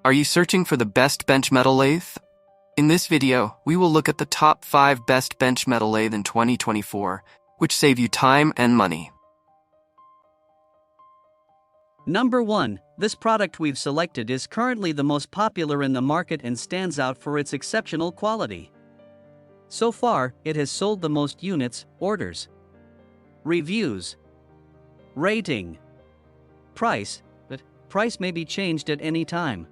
Are you searching for the best bench metal lathe? In this video, we will look at the top 5 best bench metal lathe in 2024, which save you time and money. Number 1. This product we've selected is currently the most popular in the market and stands out for its exceptional quality. So far, it has sold the most units, orders, reviews, rating, price, but price may be changed at any time.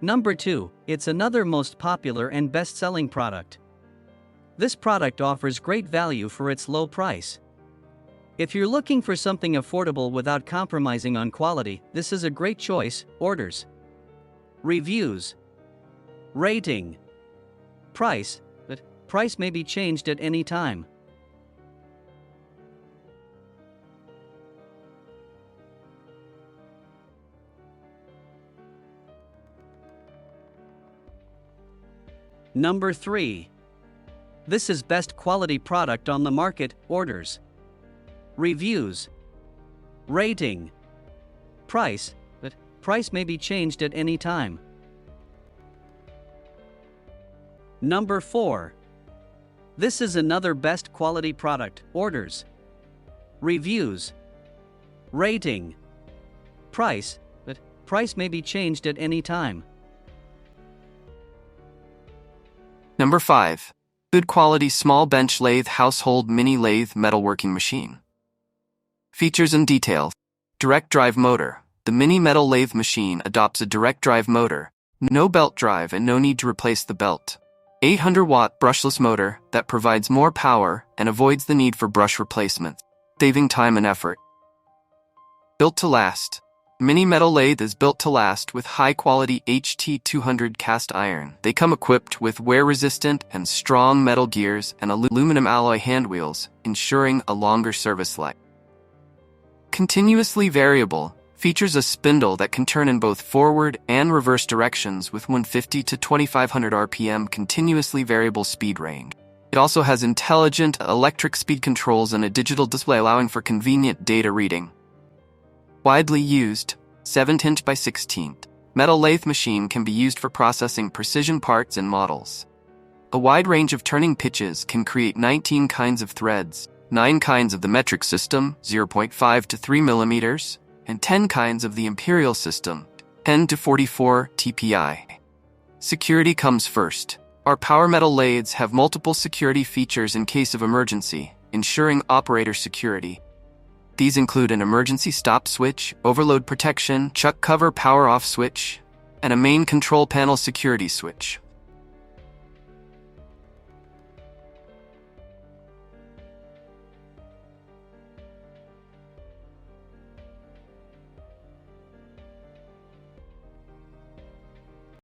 Number 2. It's another most popular and best-selling product. This product offers great value for its low price. If you're looking for something affordable without compromising on quality, this is a great choice. Orders, reviews, rating, price, but price may be changed at any time. Number 3. This is best quality product on the market. Orders, reviews, rating, price, but price may be changed at any time. Number 4. This is another best quality product. Orders, reviews, rating, price, but price may be changed at any time. Number 5. Good quality small bench lathe household mini lathe metalworking machine. Features and details. Direct drive motor. The Mini Metal Lathe machine adopts a direct drive motor, no belt drive and no need to replace the belt. 800-watt brushless motor that provides more power and avoids the need for brush replacements, saving time and effort. Built to last. Mini Metal Lathe is built to last with high-quality HT200 cast iron. They come equipped with wear-resistant and strong metal gears and aluminum alloy handwheels, ensuring a longer service life. Continuously variable. Features a spindle that can turn in both forward and reverse directions with 150 to 2500 RPM continuously variable speed range. It also has intelligent electric speed controls and a digital display allowing for convenient data reading. Widely used, 7" by 16" metal lathe machine can be used for processing precision parts and models. A wide range of turning pitches can create 19 kinds of threads, 9 kinds of the metric system, 0.5 to 3 millimeters, and 10 kinds of the imperial system, 10 to 44 TPI. Security comes first. Our power metal lathes have multiple security features in case of emergency, ensuring operator security. These include an emergency stop switch, overload protection, chuck cover power off switch, and a main control panel security switch.